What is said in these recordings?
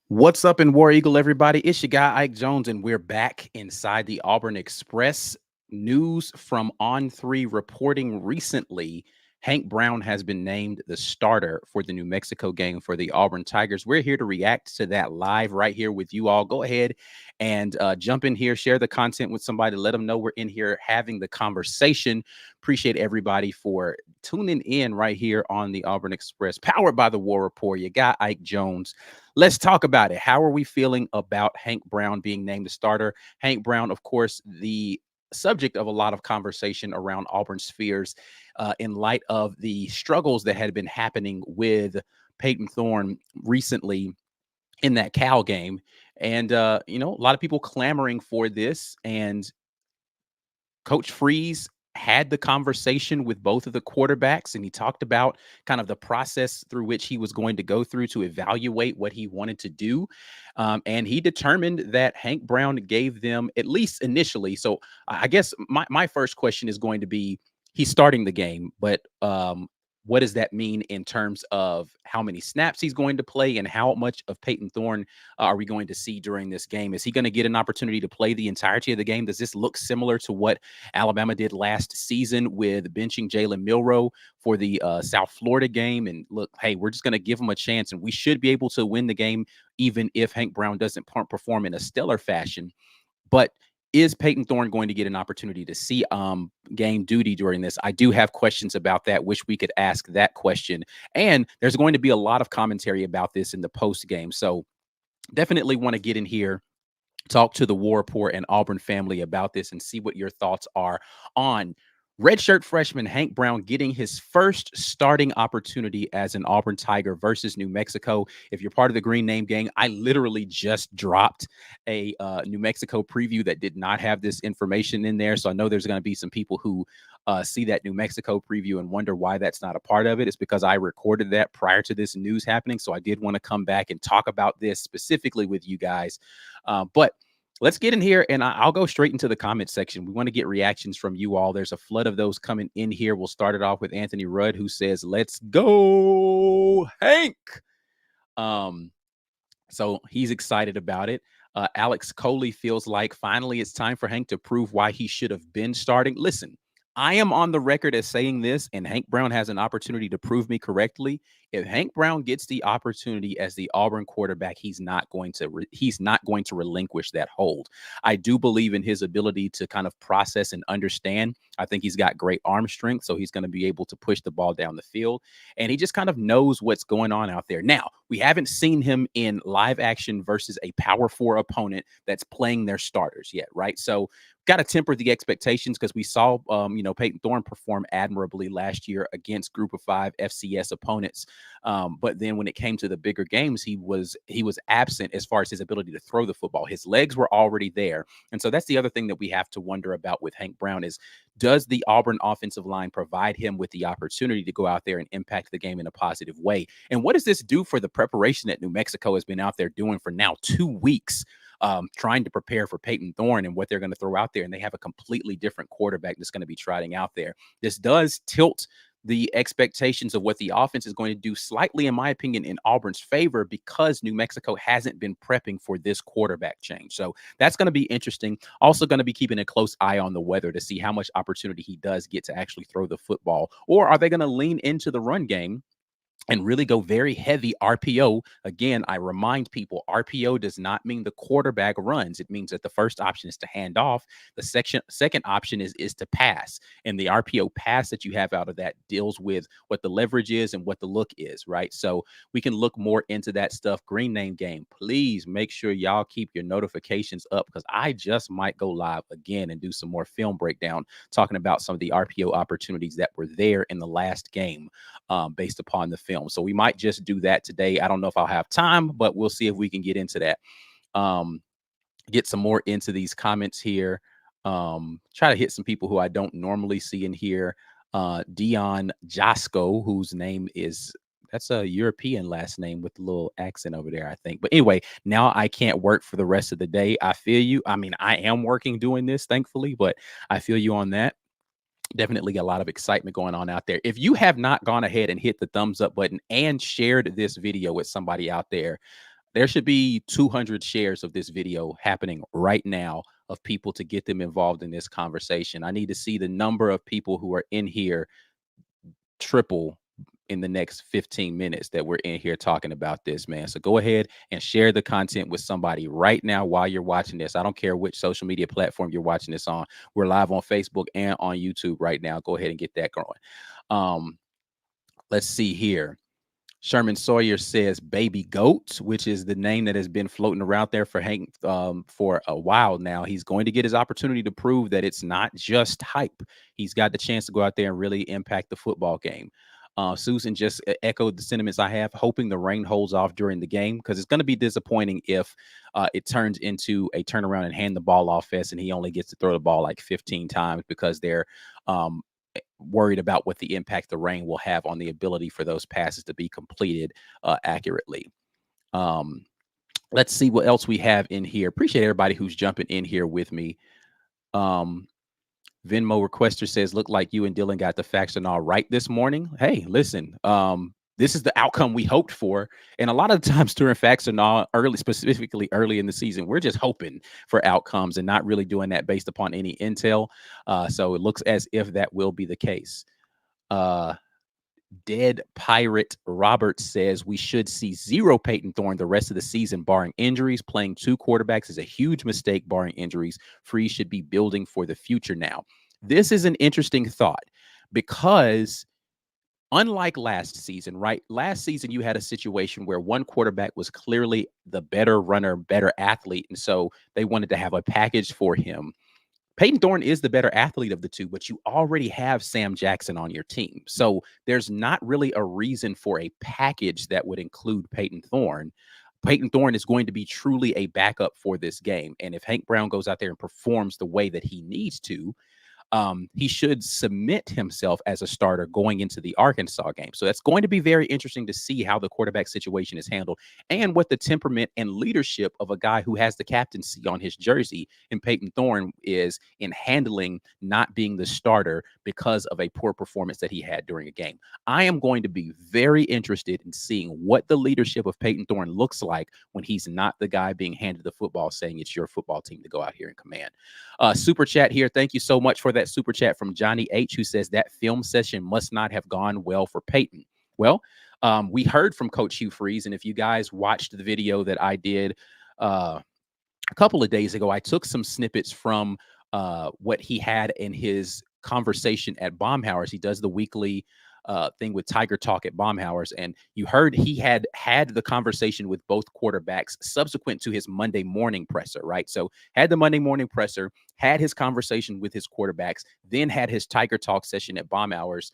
What's up in War Eagle, everybody? It's your guy, Ike Jones, and we're back inside the Auburn Express. News from On3 reporting recently Hank Brown has been named the starter for the New Mexico game for the Auburn Tigers. We're here to react to that live right here with you all. Go ahead and jump in here, share the content with somebody, let them know we're in here having the conversation. Appreciate everybody for tuning in right here on the Auburn Express, powered by the War Report. You got Ike Jones. Let's talk about it. How are we feeling about Hank Brown being named the starter? Hank Brown, of course, the subject of a lot of conversation around Auburn spheres in light of the struggles that had been happening with Peyton Thorne recently in that Cal game. And, a lot of people clamoring for this. And Coach Freeze had the conversation with both of the quarterbacks, and he talked about kind of the process through which he was going to go through to evaluate what he wanted to do. And he determined that Hank Brown gave them, at least initially. So I guess my first question is going to be, he's starting the game, but what does that mean in terms of how many snaps he's going to play and how much of Peyton Thorne are we going to see during this game? Is he going to get an opportunity to play the entirety of the game? Does this look similar to what Alabama did last season with benching Jalen Milroe for the South Florida game? And look, hey, we're just going to give him a chance, and we should be able to win the game even if Hank Brown doesn't perform in a stellar fashion. But is Peyton Thorne going to get an opportunity to see game duty during this? I do have questions about that. Wish we could ask that question. And there's going to be a lot of commentary about this in the post game. So definitely want to get in here, talk to the War Report and Auburn family about this, and see what your thoughts are on redshirt freshman Hank Brown getting his first starting opportunity as an Auburn Tiger versus New Mexico. If you're part of the Green Name Gang, I literally just dropped a New Mexico preview that did not have this information in there. So I know there's going to be some people who see that New Mexico preview and wonder why that's not a part of it. It's because I recorded that prior to this news happening. So I did want to come back and talk about this specifically with you guys. But let's get in here, and I'll go straight into the comment section. We want to get reactions from you all. There's a flood of those coming in here. We'll start it off with Anthony Rudd, who says, "Let's go, Hank." So he's excited about it. Alex Coley feels like finally it's time for Hank to prove why he should have been starting. Listen, I am on the record as saying this, and Hank Brown has an opportunity to prove me correctly. If Hank Brown gets the opportunity as the Auburn quarterback, he's not going to relinquish that hold. I do believe in his ability to kind of process and understand. I think he's got great arm strength, so he's going to be able to push the ball down the field, and he just kind of knows what's going on out there. Now, we haven't seen him in live action versus a Power 4 opponent that's playing their starters yet, right? So got to temper the expectations, because we saw, Peyton Thorne perform admirably last year against Group of 5 FCS opponents. But then when it came to the bigger games, he was absent as far as his ability to throw the football. His legs were already there. And so that's the other thing that we have to wonder about with Hank Brown is, does the Auburn offensive line provide him with the opportunity to go out there and impact the game in a positive way? And what does this do for the preparation that New Mexico has been out there doing for now 2 weeks? Trying to prepare for Peyton Thorne and what they're going to throw out there. And they have a completely different quarterback that's going to be trotting out there. This does tilt the expectations of what the offense is going to do slightly, in my opinion, in Auburn's favor, because New Mexico hasn't been prepping for this quarterback change. So that's going to be interesting. Also going to be keeping a close eye on the weather to see how much opportunity he does get to actually throw the football. Or are they going to lean into the run game and really go very heavy RPO? Again, I remind people, RPO does not mean the quarterback runs. It means that the first option is to hand off. The second option is to pass. And the RPO pass that you have out of that deals with what the leverage is and what the look is, right? So we can look more into that stuff. Green Name Game, please make sure y'all keep your notifications up, because I just might go live again and do some more film breakdown talking about some of the RPO opportunities that were there in the last game based upon the film. So we might just do that today. I don't know if I'll have time, but we'll see if we can get into that. Get some more into these comments here. Try to hit some people who I don't normally see in here. Dion Josco, whose name is, that's a European last name with a little accent over there, I think. But anyway, now I can't work for the rest of the day. I feel you. I mean, I am working doing this, thankfully, but I feel you on that. Definitely a lot of excitement going on out there. If you have not gone ahead and hit the thumbs up button and shared this video with somebody out there, There should be 200 shares of this video happening right now of people to get them involved in this conversation. I need to see the number of people who are in here triple in the next 15 minutes that we're in here talking about this, man. So go ahead and share the content with somebody right now while you're watching this. I don't care which social media platform you're watching this on. We're live on Facebook and on YouTube right now. Go ahead and get that going. Let's see here. Sherman Sawyer says Baby Goat, which is the name that has been floating around there for Hank for a while now. He's going to get his opportunity to prove that it's not just hype. He's got the chance to go out there and really impact the football game. Susan just echoed the sentiments I have, hoping the rain holds off during the game, because it's going to be disappointing if it turns into a turnaround and hand the ball off fest and he only gets to throw the ball like 15 times because they're worried about what the impact the rain will have on the ability for those passes to be completed accurately. Let's see what else we have in here. Appreciate everybody who's jumping in here with me. Venmo Requester says, look like you and Dylan got the facts and all right this morning. Hey, listen, this is the outcome we hoped for. And a lot of the times during facts and all early, specifically early in the season, we're just hoping for outcomes and not really doing that based upon any intel. So it looks as if that will be the case. Dead Pirate Robert says we should see zero Peyton Thorne the rest of the season, barring injuries. Playing two quarterbacks is a huge mistake, barring injuries. Freeze should be building for the future now. This is an interesting thought because unlike last season, right? Last season, you had a situation where one quarterback was clearly the better runner, better athlete. And so they wanted to have a package for him. Peyton Thorne is the better athlete of the two, but you already have Sam Jackson on your team. So there's not really a reason for a package that would include Peyton Thorne. Peyton Thorne is going to be truly a backup for this game. And if Hank Brown goes out there and performs the way that he needs to, he should submit himself as a starter going into the Arkansas game. So that's going to be very interesting to see how the quarterback situation is handled and what the temperament and leadership of a guy who has the captaincy on his jersey in Peyton Thorne is in handling not being the starter because of a poor performance that he had during a game. I am going to be very interested in seeing what the leadership of Peyton Thorne looks like when he's not the guy being handed the football saying it's your football team to go out here and command. Super chat here. Thank you so much for that super chat from Johnny H, who says that film session must not have gone well for Peyton. Well, we heard from Coach Hugh Freeze, and if you guys watched the video that I did a couple of days ago, I took some snippets from what he had in his conversation at Baumhauer's. He does the weekly thing with Tiger Talk at Baumhauer's, and you heard he had the conversation with both quarterbacks subsequent to his Monday morning presser, right? So had the Monday morning presser, had his conversation with his quarterbacks, then had his Tiger Talk session at Baumhauer's,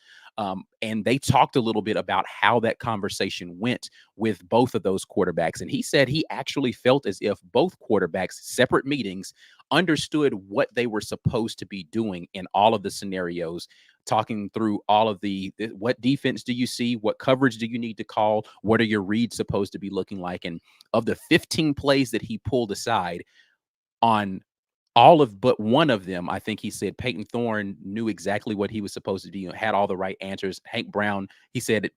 and they talked a little bit about how that conversation went with both of those quarterbacks. And he said he actually felt as if both quarterbacks, separate meetings, understood what they were supposed to be doing in all of the scenarios, talking through all of what defense do you see? What coverage do you need to call? What are your reads supposed to be looking like? And of the 15 plays that he pulled aside, on all of but one of them, I think he said Peyton Thorne knew exactly what he was supposed to do, had all the right answers. Hank Brown, he said,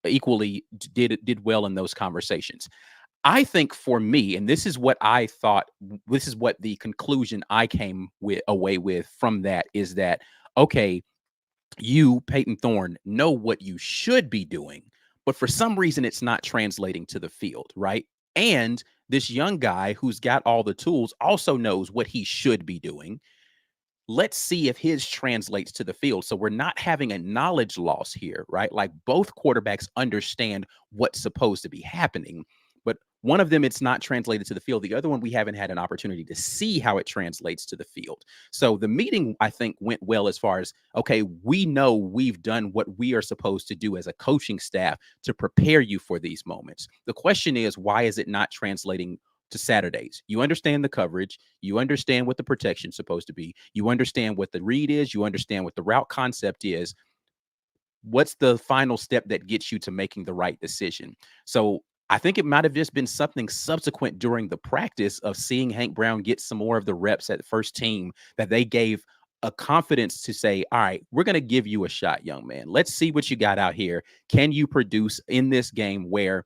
equally did well in those conversations. I think for me, and this is what I thought, this is what the conclusion I came away with from that is that, okay, you, Peyton Thorne, know what you should be doing, but for some reason it's not translating to the field, right? And this young guy who's got all the tools also knows what he should be doing. Let's see if his translates to the field. So we're not having a knowledge loss here, right? Like both quarterbacks understand what's supposed to be happening, but one of them, it's not translated to the field. The other one, we haven't had an opportunity to see how it translates to the field. So the meeting, I think, went well as far as, okay, we know we've done what we are supposed to do as a coaching staff to prepare you for these moments. The question is, why is it not translating to Saturdays? You understand the coverage. You understand what the protection's supposed to be. You understand what the read is. You understand what the route concept is. What's the final step that gets you to making the right decision? So I think it might have just been something subsequent during the practice of seeing Hank Brown get some more of the reps at the first team that they gave a confidence to say, all right, we're going to give you a shot, young man. Let's see what you got out here. Can you produce in this game where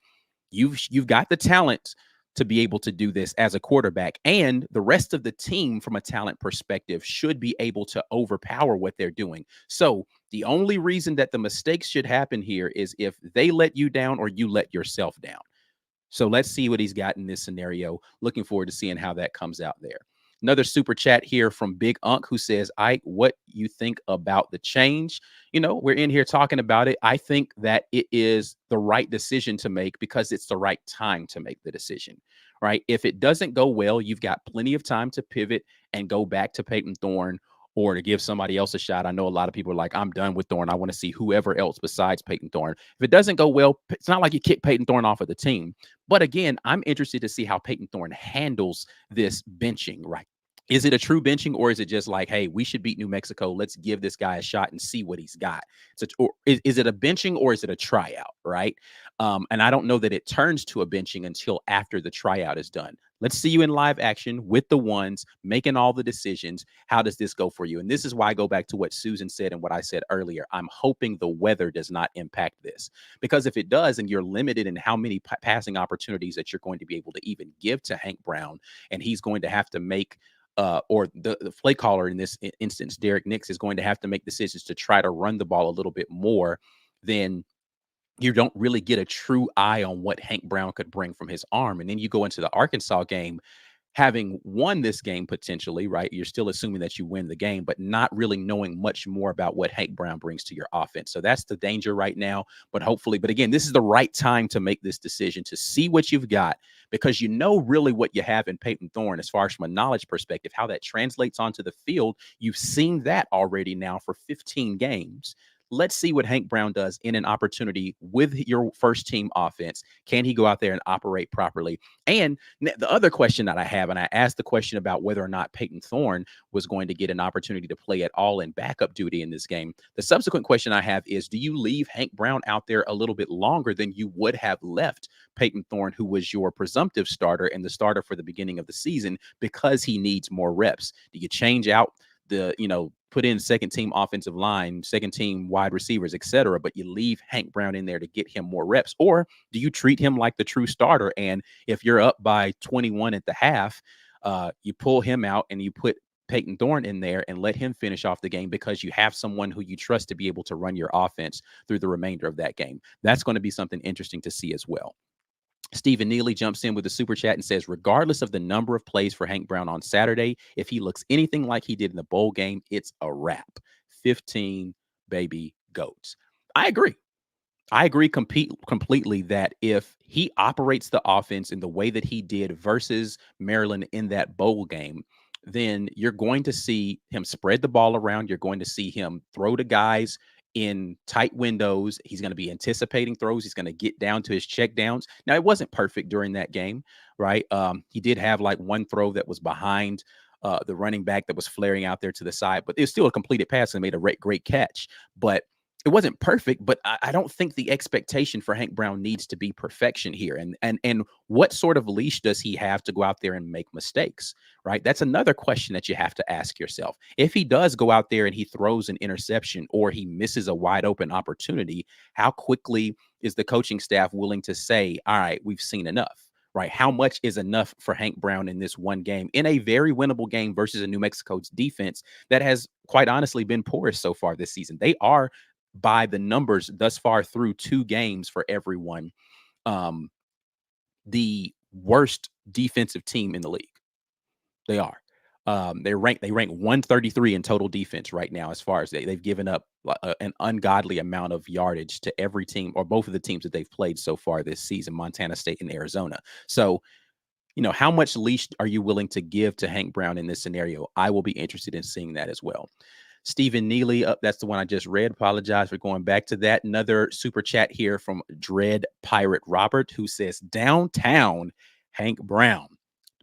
You've got the talent to be able to do this as a quarterback, and the rest of the team from a talent perspective should be able to overpower what they're doing. So the only reason that the mistakes should happen here is if they let you down or you let yourself down. So let's see what he's got in this scenario. Looking forward to seeing how that comes out there. Another super chat here from Big Unk who says, Ike, what you think about the change? We're in here talking about it. I think that it is the right decision to make because it's the right time to make the decision, right? If it doesn't go well, you've got plenty of time to pivot and go back to Peyton Thorne or to give somebody else a shot. I know a lot of people are like, I'm done with Thorne. I want to see whoever else besides Peyton Thorne. If it doesn't go well, it's not like you kick Peyton Thorne off of the team. But again, I'm interested to see how Peyton Thorne handles this benching, right? Is it a true benching or is it just like, hey, we should beat New Mexico. Let's give this guy a shot and see what he's got. Or is it a benching or is it a tryout, right? And I don't know that it turns to a benching until after the tryout is done. Let's see you in live action with the ones making all the decisions. How does this go for you? And this is why I go back to what Susan said and what I said earlier. I'm hoping the weather does not impact this, because if it does, and you're limited in how many passing opportunities that you're going to be able to even give to Hank Brown, and he's going to have to make or the play caller in this instance, Derek Nix, is going to have to make decisions to try to run the ball a little bit more, then you don't really get a true eye on what Hank Brown could bring from his arm. And then you go into the Arkansas game, having won this game potentially, right? You're still assuming that you win the game, but not really knowing much more about what Hank Brown brings to your offense. So that's the danger right now. But hopefully, but again, this is the right time to make this decision, to see what you've got, because you know really what you have in Peyton Thorne as far as from a knowledge perspective, how that translates onto the field. You've seen that already now for 15 games. Let's see what Hank Brown does in an opportunity with your first team offense. Can he go out there and operate properly? And the other question that I have, and I asked the question about whether or not Peyton Thorne was going to get an opportunity to play at all in backup duty in this game. The subsequent question I have is, do you leave Hank Brown out there a little bit longer than you would have left Peyton Thorne, who was your presumptive starter and the starter for the beginning of the season, because he needs more reps? Do you change out put in second team offensive line, second team wide receivers, etc., but you leave Hank Brown in there to get him more reps? Or do you treat him like the true starter? And if you're up by 21 at the half, you pull him out and you put Peyton Thorne in there and let him finish off the game because you have someone who you trust to be able to run your offense through the remainder of that game. That's going to be something interesting to see as well. Stephen Neely jumps in with a super chat and says, regardless of the number of plays for Hank Brown on Saturday, if he looks anything like he did in the bowl game, it's a wrap. 15 baby goats. I agree. I agree completely that if he operates the offense in the way that he did versus Maryland in that bowl game, then you're going to see him spread the ball around. You're going to see him throw to guys in tight windows. He's going to be anticipating throws. He's going to get down to his check downs. Now, it wasn't perfect during that game, right? He did have like one throw that was behind the running back that was flaring out there to the side, but it was still a completed pass and made a great catch. But it wasn't perfect, but I don't think the expectation for Hank Brown needs to be perfection here. And what sort of leash does he have to go out there and make mistakes, right? That's another question that you have to ask yourself. If he does go out there and he throws an interception or he misses a wide open opportunity, how quickly is the coaching staff willing to say, all right, we've seen enough? Right? How much is enough for Hank Brown in this one game, in a very winnable game versus a New Mexico's defense that has quite honestly been porous so far this season? They are, by the numbers thus far through 2 games for everyone, the worst defensive team in the league. They are. They rank 133 in total defense right now, as far as they've given up an ungodly amount of yardage to every team, or both of the teams that they've played so far this season, Montana State and Arizona. So, how much leash are you willing to give to Hank Brown in this scenario? I will be interested in seeing that as well. Stephen Neely, that's the one I just read. Apologize for going back to that. Another super chat here from Dread Pirate Robert, who says, downtown Hank Brown.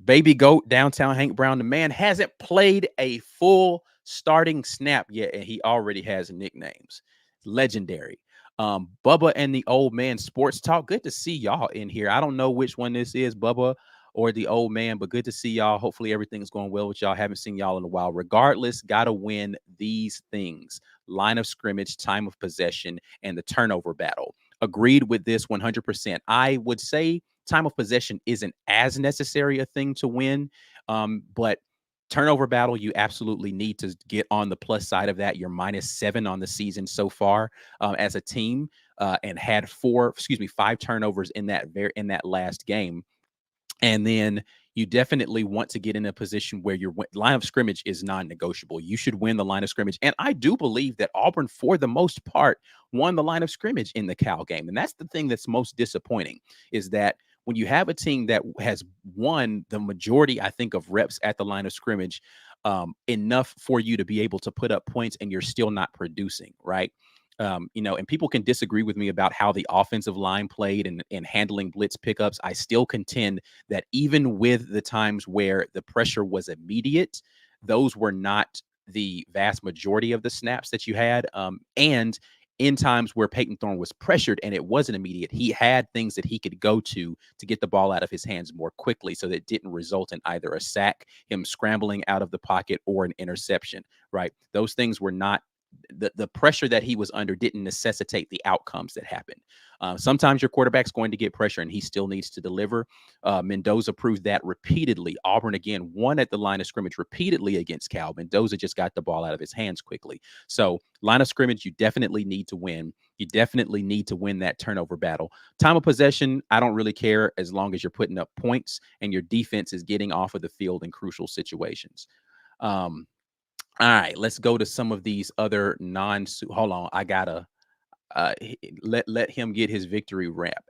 Baby goat, downtown Hank Brown. The man hasn't played a full starting snap yet, and he already has nicknames. Legendary. Bubba and the Old Man Sports Talk. Good to see y'all in here. I don't know which one this is, Bubba or the Old Man, but good to see y'all. Hopefully everything's going well with y'all. Haven't seen y'all in a while. Regardless, got to win these things: line of scrimmage, time of possession, and the turnover battle. Agreed with this 100%. I would say time of possession isn't as necessary a thing to win, but turnover battle, you absolutely need to get on the plus side of that. You're -7 on the season so far as a team, and had 5 turnovers in that last game. And then you definitely want to get in a position where your line of scrimmage is non-negotiable. You should win the line of scrimmage. And I do believe that Auburn, for the most part, won the line of scrimmage in the Cal game. And that's the thing that's most disappointing, is that when you have a team that has won the majority, I think, of reps at the line of scrimmage, enough for you to be able to put up points, and you're still not producing, right? And people can disagree with me about how the offensive line played and handling blitz pickups. I still contend that even with the times where the pressure was immediate, those were not the vast majority of the snaps that you had. And in times where Peyton Thorne was pressured and it wasn't immediate, he had things that he could go to get the ball out of his hands more quickly, so that it didn't result in either a sack, him scrambling out of the pocket, or an interception, right? Those things were not the pressure that he was under, didn't necessitate the outcomes that happened. Sometimes your quarterback's going to get pressure and he still needs to deliver. Mendoza proved that repeatedly. Auburn, again, won at the line of scrimmage repeatedly against Cal. Mendoza just got the ball out of his hands quickly. So line of scrimmage, you definitely need to win. You definitely need to win that turnover battle. Time of possession, I don't really care, as long as you're putting up points and your defense is getting off of the field in crucial situations. All right, let's go to some of these other hold on, I gotta let him get his victory rap.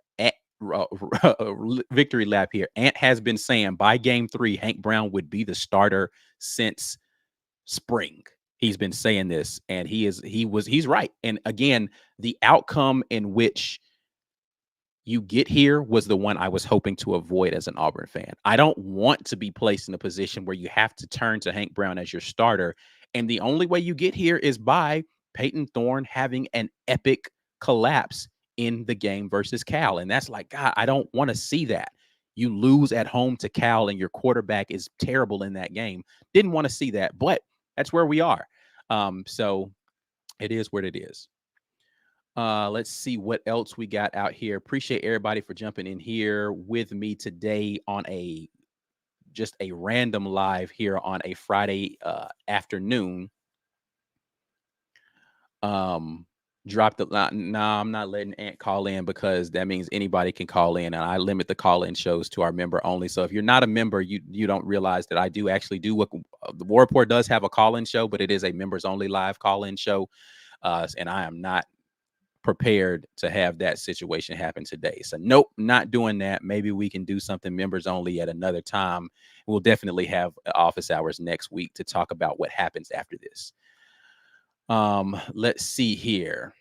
Victory lap here. Ant has been saying by game 3, Hank Brown would be the starter since spring. He's been saying this, and he's right. And again, the outcome in which you get here was the one I was hoping to avoid as an Auburn fan. I don't want to be placed in a position where you have to turn to Hank Brown as your starter. And the only way you get here is by Peyton Thorne having an epic collapse in the game versus Cal. And that's like, God, I don't want to see that. You lose at home to Cal and your quarterback is terrible in that game. Didn't want to see that, but that's where we are. So it is what it is. Let's see what else we got out here. Appreciate everybody for jumping in here with me today on just a random live here on a Friday afternoon. Drop the nah, I'm not letting Ant call in, because that means anybody can call in, and I limit the call-in shows to our member only. So if you're not a member, you don't realize that I do actually do what the War Report does have a call-in show, but it is a members only live call-in show. And I am not prepared to have that situation happen today. So nope, not doing that. Maybe we can do something members only at another time. We'll definitely have office hours next week to talk about what happens after this. Let's see here.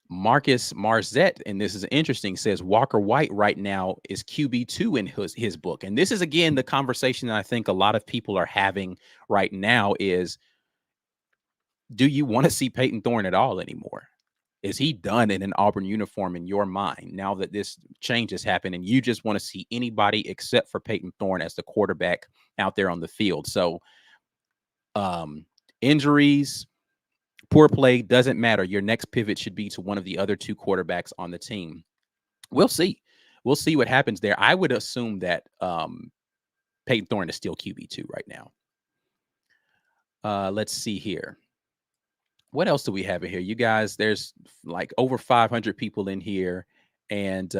Marcus Marzette, and this is interesting, says Walker White right now is QB2 in his book. And this is, again, the conversation that I think a lot of people are having right now is, do you want to see Peyton Thorne at all anymore? Is he done in an Auburn uniform in your mind now that this change has happened, and you just want to see anybody except for Peyton Thorne as the quarterback out there on the field? So injuries, poor play, doesn't matter. Your next pivot should be to one of the other 2 quarterbacks on the team. We'll see. We'll see what happens there. I would assume that Peyton Thorne is still QB2 right now. Let's see here. What else do we have in here? You guys, there's like over 500 people in here, and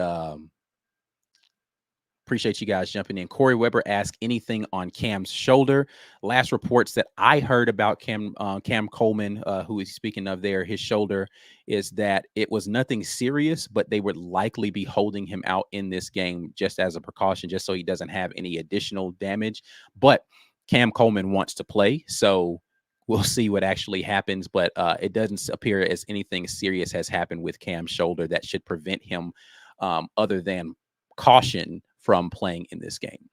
appreciate you guys jumping in. Corey Weber asked anything on Cam's shoulder. Last reports that I heard about Cam Coleman, who is speaking of there, his shoulder, is that it was nothing serious, but they would likely be holding him out in this game just as a precaution, just so he doesn't have any additional damage. But Cam Coleman wants to play, so we'll see what actually happens. But it doesn't appear as anything serious has happened with Cam's shoulder that should prevent him, other than caution, from playing in this game.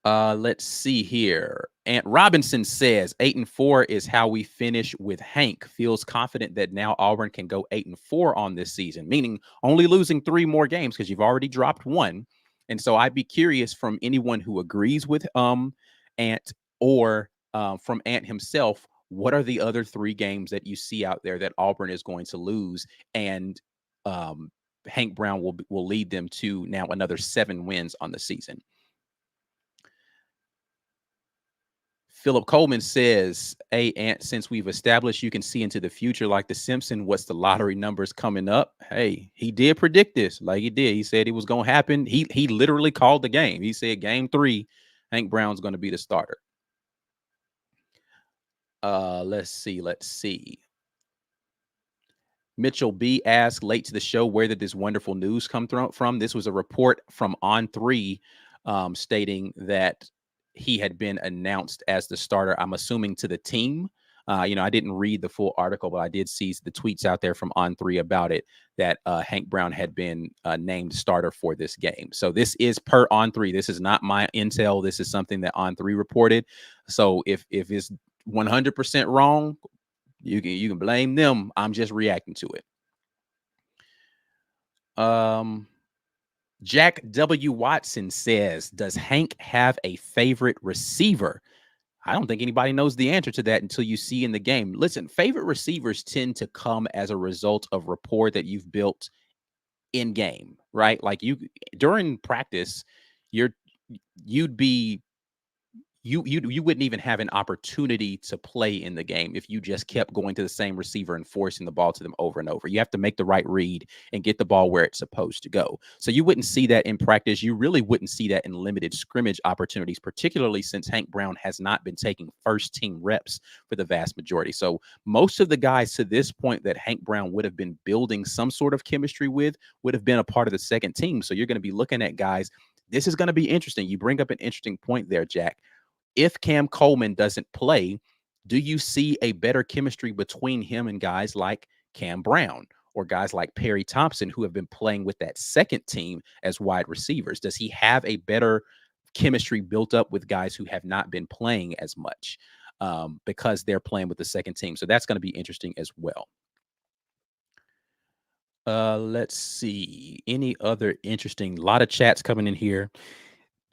Let's see here. Ant Robinson says 8-4 is how we finish with Hank. Feels confident that now Auburn can go 8-4 on this season, meaning only losing 3 more games because you've already dropped 1. And so I'd be curious from anyone who agrees with Ant, or from Ant himself, What are the other 3 games that you see out there that Auburn is going to lose? And um, Hank Brown will lead them to now another 7 wins on the season. Philip Coleman says, "Hey, Ant, since we've established you can see into the future like the Simpson, what's the lottery numbers coming up?" Hey, he did predict this, like he did. He said it was going to happen. He literally called the game. He said game 3, Hank Brown's going to be the starter. Let's see. Mitchell B asked late to the show, where did this wonderful news come from? This was a report from On3 stating that he had been announced as the starter, I'm assuming to the team. I didn't read the full article, but I did see the tweets out there from On3 about it, that Hank Brown had been named starter for this game. So this is per On3. This is not my intel. This is something that On3 reported. So if it's 100% wrong, you can blame them. I'm just reacting to it. Jack W. Watson says, does Hank have a favorite receiver? I don't think anybody knows the answer to that until you see in the game. Listen, favorite receivers tend to come as a result of rapport that you've built in game, right? Like during practice, you'd be you wouldn't even have an opportunity to play in the game if you just kept going to the same receiver and forcing the ball to them over and over. You have to make the right read and get the ball where it's supposed to go. So you wouldn't see that in practice. You really wouldn't see that in limited scrimmage opportunities, particularly since Hank Brown has not been taking first team reps for the vast majority. So most of the guys to this point that Hank Brown would have been building some sort of chemistry with would have been a part of the second team. So you're going to be looking at guys. This is going to be interesting. You bring up an interesting point there, Jack. If Cam Coleman doesn't play, do you see a better chemistry between him and guys like Cam Brown or guys like Perry Thompson, who have been playing with that second team as wide receivers? Does he have a better chemistry built up with guys who have not been playing as much because they're playing with the second team? So that's going to be interesting as well. Let's see. Any other interesting, lot of chats coming in here.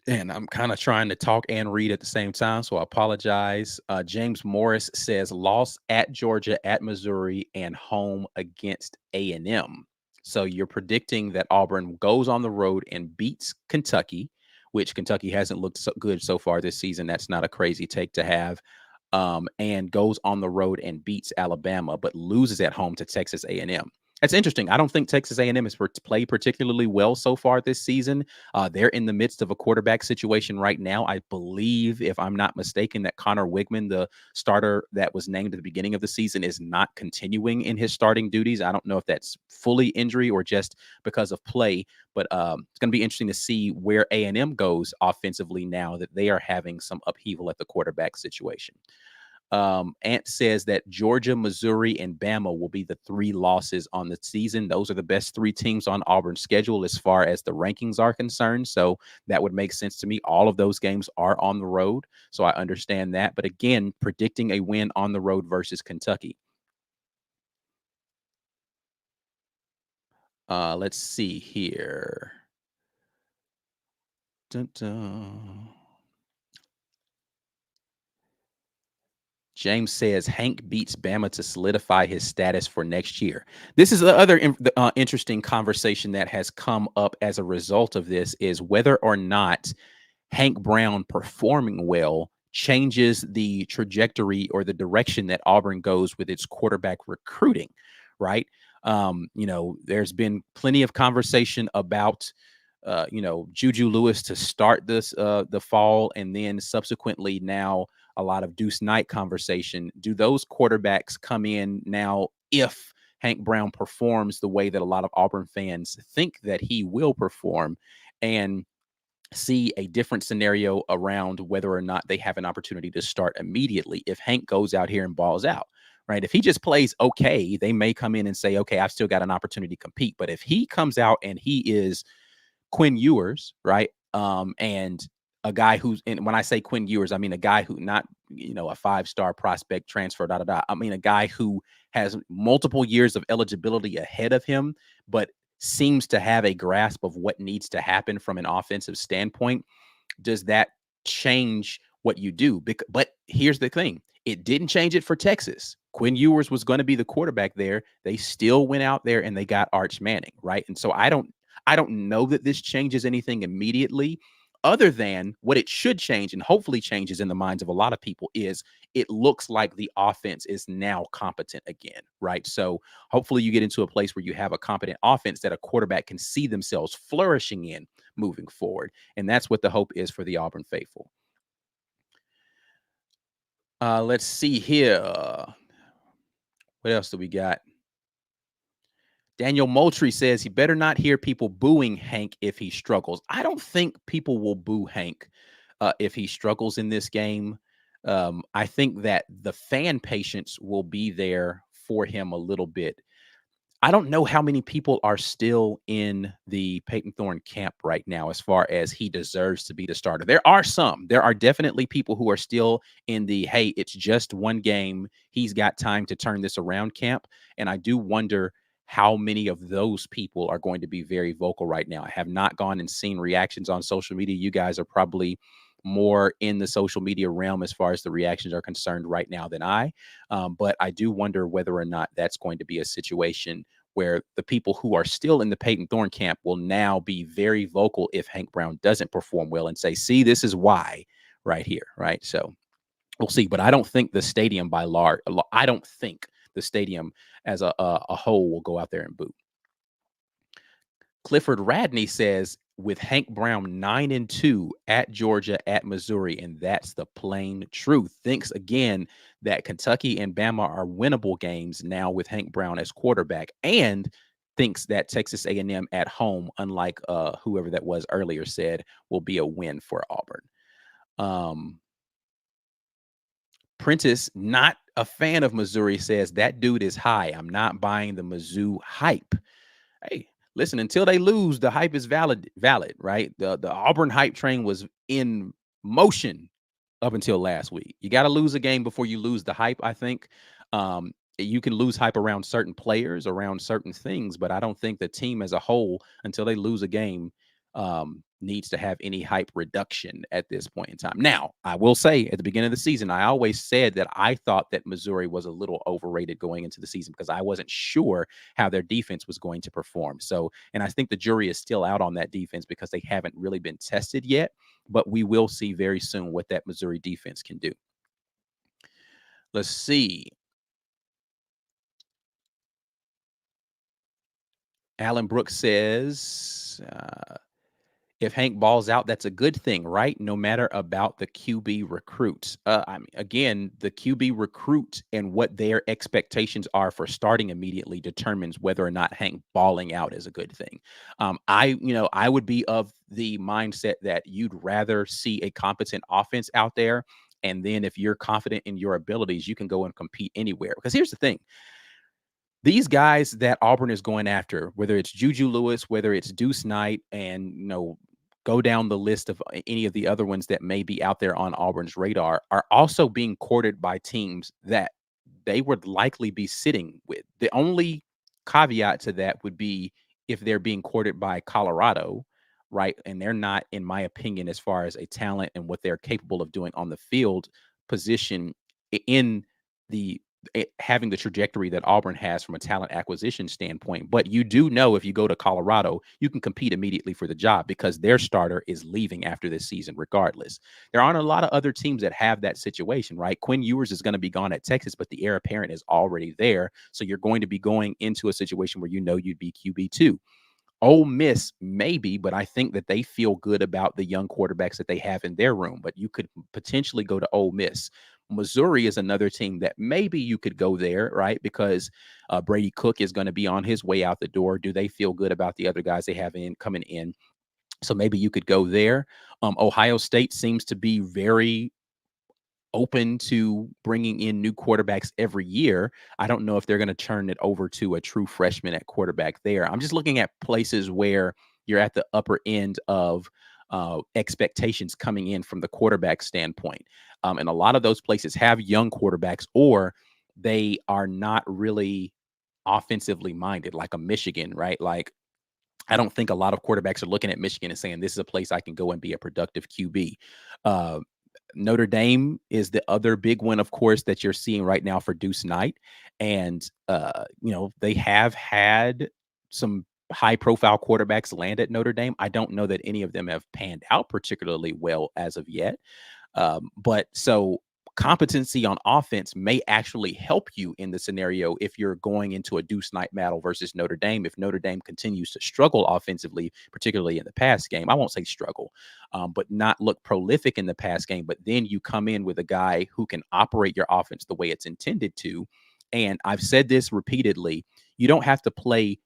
And I'm kind of trying to talk and read at the same time, so I apologize. James Morris says loss at Georgia, at Missouri, and home against A&M. So you're predicting that Auburn goes on the road and beats Kentucky, which Kentucky hasn't looked so good so far this season. That's not a crazy take to have. And goes on the road and beats Alabama, but loses at home to Texas A&M. That's interesting. I don't think Texas A&M has played particularly well so far this season. They're in the midst of a quarterback situation right now. I believe, if I'm not mistaken, that Connor Wigman, the starter that was named at the beginning of the season, is not continuing in his starting duties. I don't know if that's fully injury or just because of play, but it's going to be interesting to see where A&M goes offensively now that they are having some upheaval at the quarterback situation. Ant says that Georgia, Missouri, and Bama will be the 3 losses on the season. Those are the best 3 teams on Auburn's schedule as far as the rankings are concerned. So that would make sense to me. All of those games are on the road. So I understand that. But again, predicting a win on the road versus Kentucky. Let's see here. Dun, dun. James says Hank beats Bama to solidify his status for next year. This is the other interesting conversation that has come up as a result of this, is whether or not Hank Brown performing well changes the trajectory or the direction that Auburn goes with its quarterback recruiting, right? There's been plenty of conversation about Juju Lewis to start the fall, and then subsequently now a lot of Deuce Knight conversation. Do those quarterbacks come in now if Hank Brown performs the way that a lot of Auburn fans think that he will perform, and see a different scenario around whether or not they have an opportunity to start immediately if Hank goes out here and balls out? Right. If he just plays okay, they may come in and say, okay, I've still got an opportunity to compete. But if he comes out and he is Quinn Ewers, right? And a guy who's, and when I say Quinn Ewers, I mean a guy who not, a 5-star prospect transfer, I mean a guy who has multiple years of eligibility ahead of him, but seems to have a grasp of what needs to happen from an offensive standpoint. Does that change what you do? But here's the thing. It didn't change it for Texas. Quinn Ewers was going to be the quarterback there. They still went out there and they got Arch Manning, right? And so I don't know that this changes anything immediately, other than what it should change and hopefully changes in the minds of a lot of people is it looks like the offense is now competent again, right? So hopefully you get into a place where you have a competent offense that a quarterback can see themselves flourishing in moving forward. And that's what the hope is for the Auburn faithful. Let's see here. What else do we got? Daniel Moultrie says he better not hear people booing Hank if he struggles. I don't think people will boo Hank if he struggles in this game. I think that the fan patience will be there for him a little bit. I don't know how many people are still in the Peyton Thorne camp right now as far as he deserves to be the starter. There are some. There are definitely people who are still in the, hey, it's just one game. He's got time to turn this around camp. And I do wonder how many of those people are going to be very vocal right now. I have not gone and seen reactions on social media. You guys are probably more in the social media realm as far as the reactions are concerned right now than I. But I do wonder whether or not that's going to be a situation where the people who are still in the Peyton Thorne camp will now be very vocal if Hank Brown doesn't perform well and say, see, this is why right here, right? So we'll see. But I don't think the stadium by large, I don't think the stadium as a whole will go out there and boo. Clifford Radney says, with Hank Brown 9-2 at Georgia, at Missouri, and that's the plain truth. Thinks again that Kentucky and Bama are winnable games now with Hank Brown as quarterback, and thinks that Texas A&M at home, unlike whoever that was earlier said, will be a win for Auburn. Prentice, not a fan of Missouri, says that dude is high. I'm not buying the Mizzou hype. Hey, listen, until they lose, the hype is valid, right? The Auburn hype train was in motion up until last week. You got to lose a game before you lose the hype, I think. You can lose hype around certain players, around certain things, but I don't think the team as a whole, until they lose a game, needs to have any hype reduction at this point in time. Now, I will say at the beginning of the season, I always said that I thought that Missouri was a little overrated going into the season because I wasn't sure how their defense was going to perform. So, and I think the jury is still out on that defense because they haven't really been tested yet, but we will see very soon what that Missouri defense can do. Let's see. Alan Brooks says, if Hank balls out, that's a good thing, right? No matter about the QB recruits. I mean, again, the QB recruit and what their expectations are for starting immediately determines whether or not Hank balling out is a good thing. I would be of the mindset that you'd rather see a competent offense out there. And then if you're confident in your abilities, you can go and compete anywhere. Because here's the thing. These guys that Auburn is going after, whether it's Juju Lewis, whether it's Deuce Knight, and go down the list of any of the other ones that may be out there on Auburn's radar, are also being courted by teams that they would likely be sitting with. The only caveat to that would be if they're being courted by Colorado, right? And they're not, in my opinion, as far as a talent and what they're capable of doing on the field position in the having the trajectory that Auburn has from a talent acquisition standpoint. But you do know if you go to Colorado, you can compete immediately for the job because their starter is leaving after this season regardless. There aren't a lot of other teams that have that situation, right? Quinn Ewers is going to be gone at Texas, but the heir apparent is already there. So you're going to be going into a situation where you'd be QB2. Ole Miss, maybe, but I think that they feel good about the young quarterbacks that they have in their room. But you could potentially go to Ole Miss. Missouri is another team that maybe you could go there, right? Because Brady Cook is going to be on his way out the door. Do they feel good about the other guys they have coming in? So maybe you could go there. Ohio State seems to be very open to bringing in new quarterbacks every year. I don't know if they're going to turn it over to a true freshman at quarterback there. I'm just looking at places where you're at the upper end of expectations coming in from the quarterback standpoint. And a lot of those places have young quarterbacks or they are not really offensively minded, like a Michigan, right? Like, I don't think a lot of quarterbacks are looking at Michigan and saying, this is a place I can go and be a productive QB. Notre Dame is the other big one, of course, that you're seeing right now for Deuce Knight. And, they have had some high profile quarterbacks land at Notre Dame. I don't know that any of them have panned out particularly well as of yet. But so competency on offense may actually help you in the scenario if you're going into a Deuce Knight battle versus Notre Dame. If Notre Dame continues to struggle offensively, particularly in the pass game, I won't say struggle, but not look prolific in the pass game. But then you come in with a guy who can operate your offense the way it's intended to. And I've said this repeatedly, you don't have to play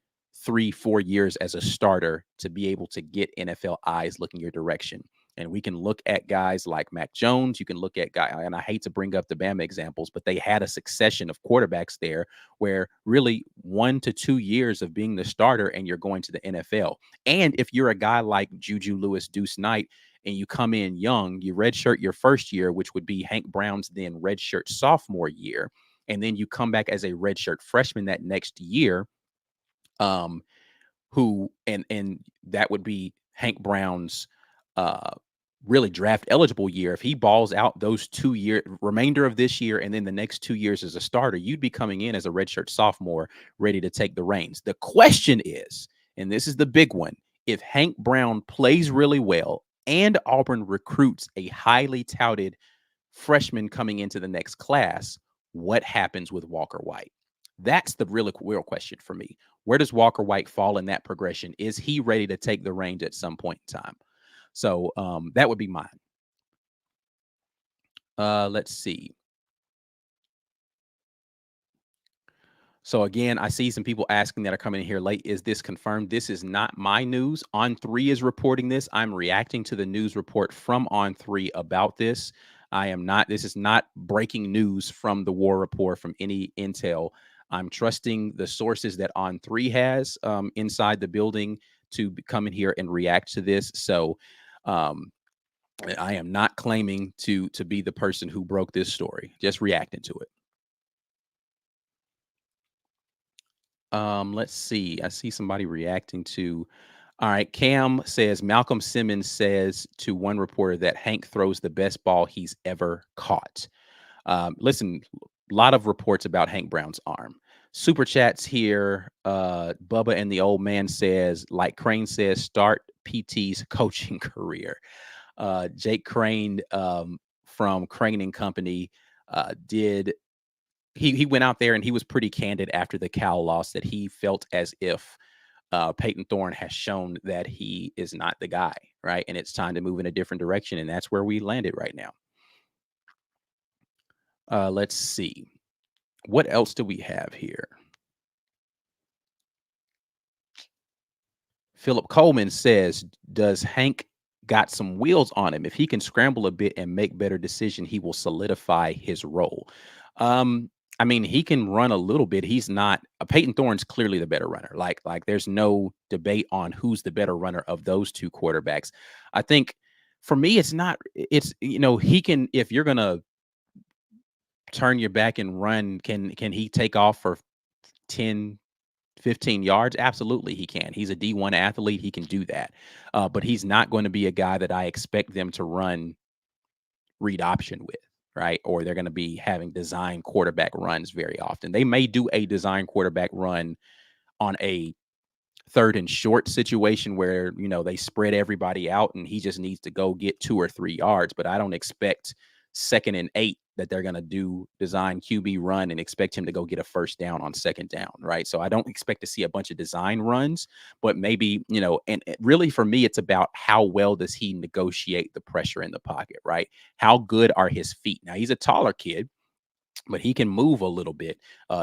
3-4 years as a starter to be able to get NFL eyes looking your direction. And we can look at guys like Mac Jones. You can look at guys, and I hate to bring up the Bama examples, but they had a succession of quarterbacks there where really 1 to 2 years of being the starter and you're going to the NFL. And if you're a guy like Juju Lewis, Deuce Knight, and you come in young, you redshirt your first year, which would be Hank Brown's then redshirt sophomore year, and then you come back as a redshirt freshman that next year, um, who and that would be Hank Brown's uh really draft eligible year. If he balls out those 2 year remainder of this year and then the next 2 years as a starter, you'd be coming in as a redshirt sophomore ready to take the reins. The question is, and this is the big one, if Hank Brown plays really well and Auburn recruits a highly touted freshman coming into the next class, what happens with Walker White? That's the real question for me. Where does Walker White fall in that progression? Is he ready to take the reins at some point in time? So that would be mine. Let's see. So again, I see some people asking that are coming in here late. Is this confirmed? This is not my news. On3 is reporting this. I'm reacting to the news report from On3 about this. I am not. This is not breaking news from the War Report from any intel. I'm trusting the sources that On3 has inside the building to come in here and react to this. So um, I am not claiming to be the person who broke this story. Just reacting to it. Let's see. I see somebody reacting to. All right, Cam says Malcolm Simmons says to one reporter that Hank throws the best ball he's ever caught. Listen, a lot of reports about Hank Brown's arm. Super chats here. Bubba and the Old Man says, like Crane says, start PT's coaching career. Jake Crane from Crane and Company did he went out there and he was pretty candid after the Cal loss that he felt as if Peyton Thorne has shown that he is not the guy, right? And it's time to move in a different direction, and that's where we landed right now. Let's see. What else do we have here? Philip Coleman says, does Hank got some wheels on him? If he can scramble a bit and make better decision, he will solidify his role. I mean, he can run a little bit. He's not Peyton Thorne's clearly the better runner. Like there's no debate on who's the better runner of those two quarterbacks. I think for me, it's not, it's, he can, if you're going to turn your back and run, can he take off for 10, 15 yards? Absolutely, he can. He's a D1 athlete. He can do that. But he's not going to be a guy that I expect them to run read option with, right? Or they're going to be having design quarterback runs very often. They may do a design quarterback run on a third and short situation where, they spread everybody out and he just needs to go get 2 or 3 yards. But I don't expect 2nd and 8 that they're going to do design QB run and expect him to go get a first down on 2nd down, right? So I don't expect to see a bunch of design runs, but maybe, and really for me, it's about how well does he negotiate the pressure in the pocket, right? How good are his feet? Now, he's a taller kid, but he can move a little bit.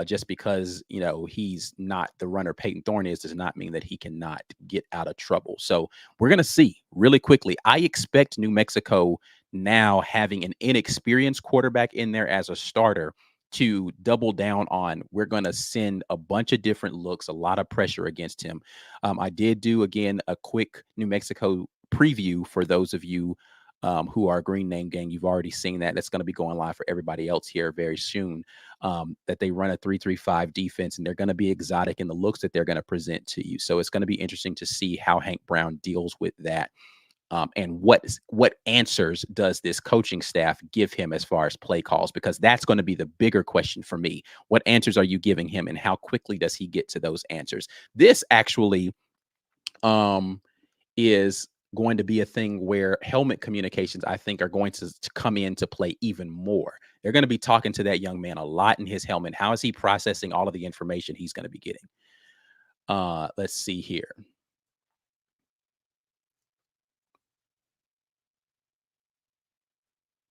Just because he's not the runner Peyton Thorne is does not mean that he cannot get out of trouble. So we're gonna see really quickly. I expect New Mexico, now having an inexperienced quarterback in there as a starter, to double down on. We're going to send a bunch of different looks, a lot of pressure against him. I did do again a quick New Mexico preview for those of you who are Green Name Gang. You've already seen that. That's going to be going live for everybody else here very soon. That they run a 3-3-5 defense, and they're going to be exotic in the looks that they're going to present to you. So it's going to be interesting to see how Hank Brown deals with that. and what answers does this coaching staff give him as far as play calls? Because that's going to be the bigger question for me. What answers are you giving him, and how quickly does he get to those answers? This actually is going to be a thing where helmet communications, I think, are going to come into play even more. They're going to be talking to that young man a lot in his helmet. How is he processing all of the information he's going to be getting? Let's see here.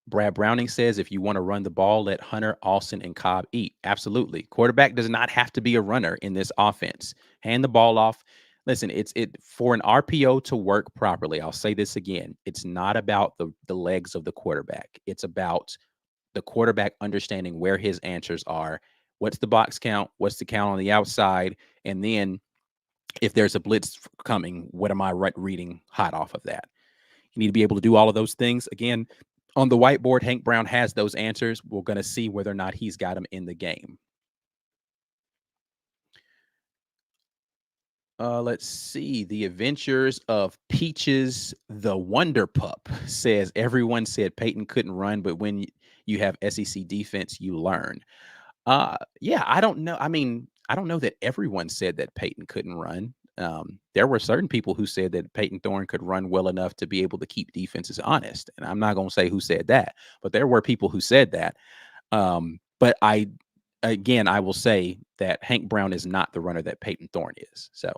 Brad Browning says, if you want to run the ball, let Hunter, Austin, and Cobb eat. Absolutely. Quarterback does not have to be a runner in this offense. Hand the ball off. Listen, it's for an RPO to work properly. I'll say this again. It's not about the legs of the quarterback. It's about the quarterback understanding where his answers are. What's the box count? What's the count on the outside? And then if there's a blitz coming, what am I reading hot off of that? You need to be able to do all of those things. Again, on the whiteboard, Hank Brown has those answers. We're going to see whether or not he's got them in the game. Let's see. The Adventures of Peaches the Wonder Pup says, everyone said Peyton couldn't run, but when you have SEC defense, you learn. Yeah, I don't know. I mean, I don't know that everyone said that Peyton couldn't run. There were certain people who said that Peyton Thorne could run well enough to be able to keep defenses honest. And I'm not going to say who said that, but there were people who said that. But I will say that Hank Brown is not the runner that Peyton Thorne is. So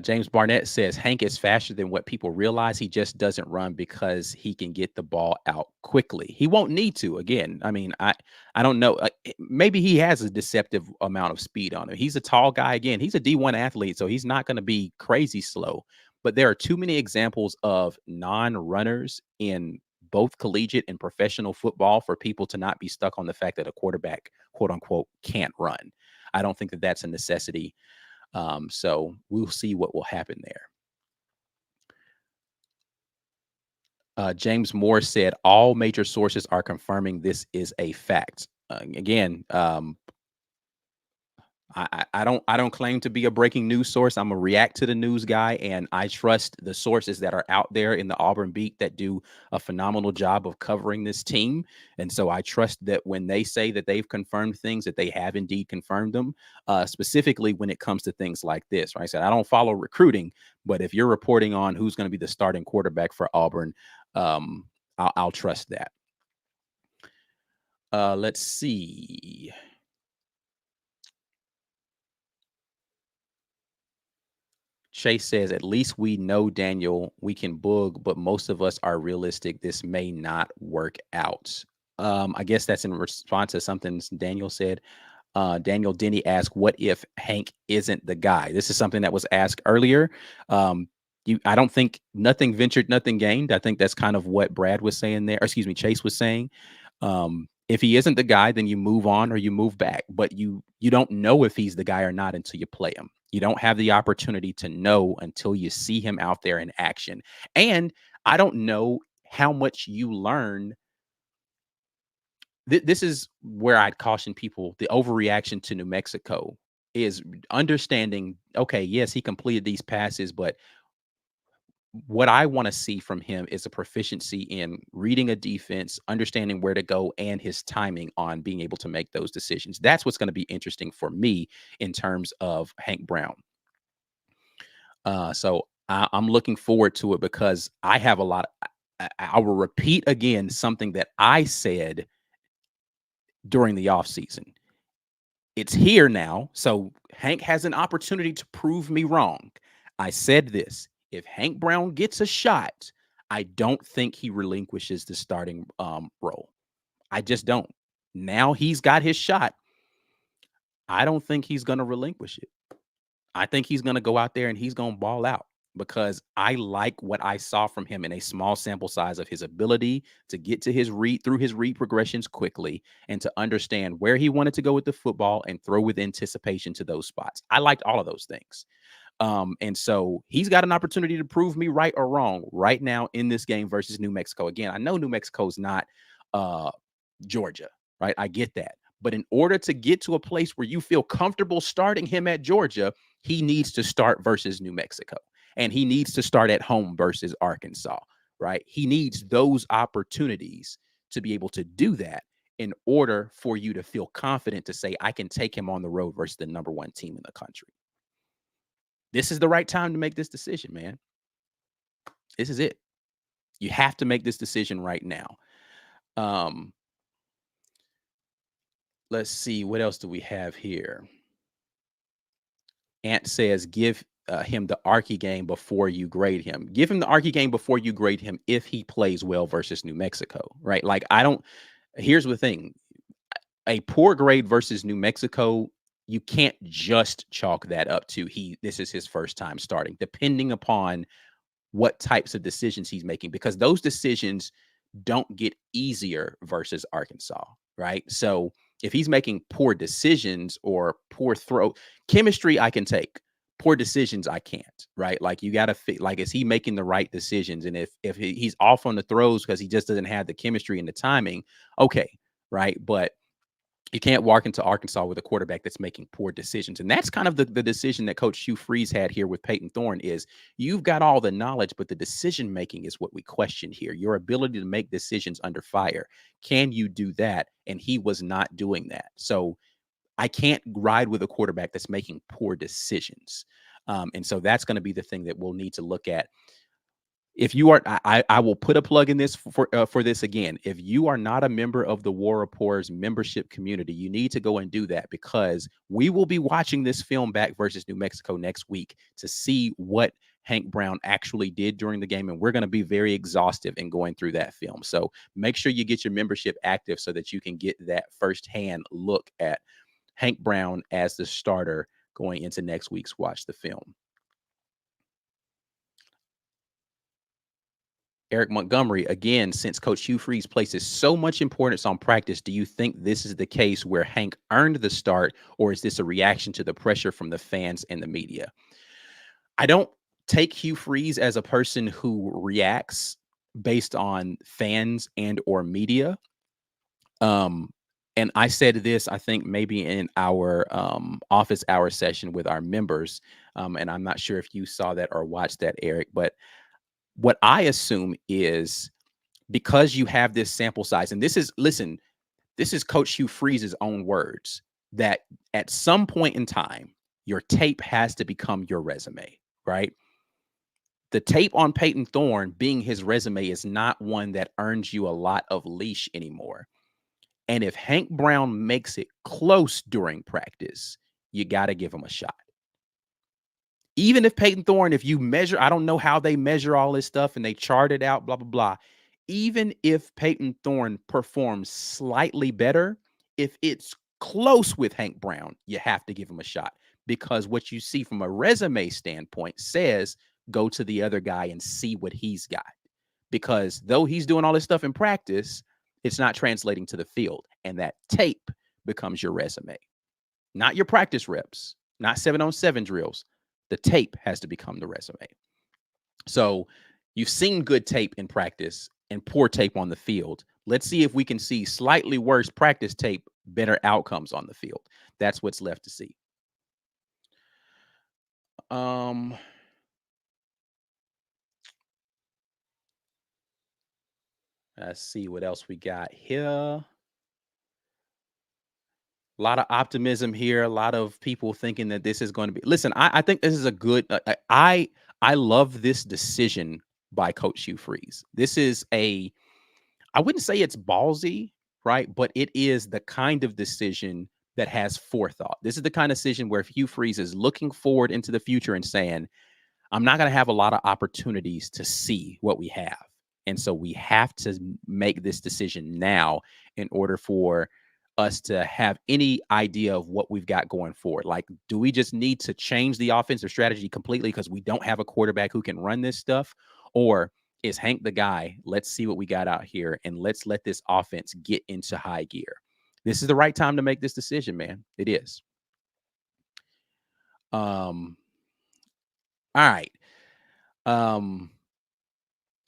James Barnett says Hank is faster than what people realize. He just doesn't run because he can get the ball out quickly. He won't need to. Again, I mean, I don't know. Maybe he has a deceptive amount of speed on him. He's a tall guy. Again, he's a D1 athlete, so he's not going to be crazy slow. But there are too many examples of non-runners in both collegiate and professional football for people to not be stuck on the fact that a quarterback, quote unquote, can't run. I don't think that that's a necessity. So we'll see what will happen there. James Moore said all major sources are confirming this is a fact. Again, I don't claim to be a breaking news source. I'm a react to the news guy, and I trust the sources that are out there in the Auburn beat that do a phenomenal job of covering this team. And so I trust that when they say that they've confirmed things, that they have indeed confirmed them, specifically when it comes to things like this. Right? I said I don't follow recruiting, but if you're reporting on who's going to be the starting quarterback for Auburn, I'll trust that. Let's see. Chase says, at least we know, Daniel, we can boog, but most of us are realistic. This may not work out. I guess that's in response to something Daniel said. Daniel Denny asked, what if Hank isn't the guy? This is something that was asked earlier. I don't think nothing ventured, nothing gained. I think that's kind of what Brad was saying there. Or excuse me, Chase was saying. If he isn't the guy, then you move on or you move back. But you don't know if he's the guy or not until you play him. You don't have the opportunity to know until you see him out there in action. And I don't know how much you learn. This is where I'd caution people. The overreaction to New Mexico is understanding, okay, yes, he completed these passes, but what I want to see from him is a proficiency in reading a defense, understanding where to go, and his timing on being able to make those decisions. That's what's going to be interesting for me in terms of Hank Brown. So I'm looking forward to it because I have a lot. I will repeat again something that I said during the offseason. It's here now. So Hank has an opportunity to prove me wrong. I said this. If Hank Brown gets a shot, I don't think he relinquishes the starting role. I just don't. Now he's got his shot. I don't think he's going to relinquish it. I think he's going to go out there and he's going to ball out because I like what I saw from him in a small sample size of his ability to get to his read through his read progressions quickly and to understand where he wanted to go with the football and throw with anticipation to those spots. I liked all of those things. And so he's got an opportunity to prove me right or wrong right now in this game versus New Mexico. Again, I know New Mexico's not Georgia, right? I get that. But in order to get to a place where you feel comfortable starting him at Georgia, he needs to start versus New Mexico. and he needs to start at home versus Arkansas, right? He needs those opportunities to be able to do that in order for you to feel confident to say, I can take him on the road versus the number one team in the country. This is the right time to make this decision, man. This is it. You have to make this decision right now. Um, let's see, what else do we have here? Ant says, give him the Archie game before you grade him. Give him the Archie game before you grade him if he plays well versus New Mexico, right? Like, I don't. Here's the thing: a poor grade versus New Mexico, you can't just chalk that up to this is his first time starting, depending upon what types of decisions he's making, because those decisions don't get easier versus Arkansas, right? So if he's making poor decisions or poor throw, chemistry I can take. Poor decisions I can't, right? Like, you got to fit, like, is he making the right decisions? And if he's off on the throws because he just doesn't have the chemistry and the timing, okay, right? But you can't walk into Arkansas with a quarterback that's making poor decisions. And that's kind of the decision that Coach Hugh Freeze had here with Peyton Thorne is, you've got all the knowledge, but the decision making is what we question here. Your ability to make decisions under fire. Can you do that? And he was not doing that. So I can't ride with a quarterback that's making poor decisions. And so that's going to be the thing that we'll need to look at. If you are, I will put a plug in this for this again. If you are not a member of the War Reporters membership community, you need to go and do that, because we will be watching this film back versus New Mexico next week to see what Hank Brown actually did during the game. And we're going to be very exhaustive in going through that film. So make sure you get your membership active so that you can get that firsthand look at Hank Brown as the starter going into next week's Watch the Film. Eric Montgomery, again, since Coach Hugh Freeze places so much importance on practice, do you think this is the case where Hank earned the start, or is this a reaction to the pressure from the fans and the media? I don't take Hugh Freeze as a person who reacts based on fans and or media. And I said this, I think maybe in our office hour session with our members, and I'm not sure if you saw that or watched that, Eric, but what I assume is, because you have this sample size, and this is, listen, this is Coach Hugh Freeze's own words, that at some point in time, your tape has to become your resume, right? The tape on Peyton Thorne being his resume is not one that earns you a lot of leash anymore. And if Hank Brown makes it close during practice, you got to give him a shot. Even if Peyton Thorne, if you measure, I don't know how they measure all this stuff and they chart it out, blah, blah, blah. Even if Peyton Thorne performs slightly better, if it's close with Hank Brown, you have to give him a shot, because what you see from a resume standpoint says go to the other guy and see what he's got. Because though he's doing all this stuff in practice, it's not translating to the field. And that tape becomes your resume, not your practice reps, not 7-on-7 drills. The tape has to become the resume. So you've seen good tape in practice and poor tape on the field. Let's see if we can see slightly worse practice tape, better outcomes on the field. That's what's left to see. Let's see what else we got here. A lot of optimism here. A lot of people thinking that this is going to be. Listen, I think this is a good. I love this decision by Coach Hugh Freeze. This is a. I wouldn't say it's ballsy, right? But it is the kind of decision that has forethought. This is the kind of decision where if Hugh Freeze is looking forward into the future and saying, I'm not going to have a lot of opportunities to see what we have. And so we have to make this decision now in order for us to have any idea of what we've got going forward. Like, do we just need to change the offensive strategy completely because we don't have a quarterback who can run this stuff? Or is Hank the guy? Let's see what we got out here and let's let this offense get into high gear. This is the right time to make this decision, man. It is. All right.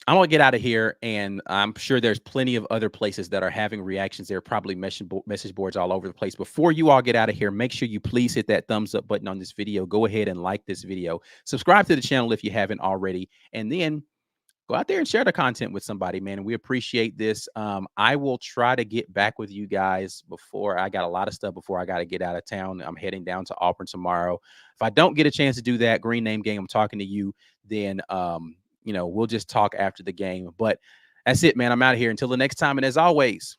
I'm gonna get out of here, and I'm sure there's plenty of other places that are having reactions. There are probably message boards all over the place. Before you all get out of here, make sure you please hit that thumbs up button on this video. Go ahead and like this video. Subscribe to the channel if you haven't already, and then go out there and share the content with somebody, man. And we appreciate this. I will try to get back with you guys before I got a lot of stuff before I got to get out of town. I'm heading down to Auburn tomorrow. If I don't get a chance to do that green name game, I'm talking to you, then, we'll just talk after the game. But that's it, man. I'm out of here until the next time. And as always,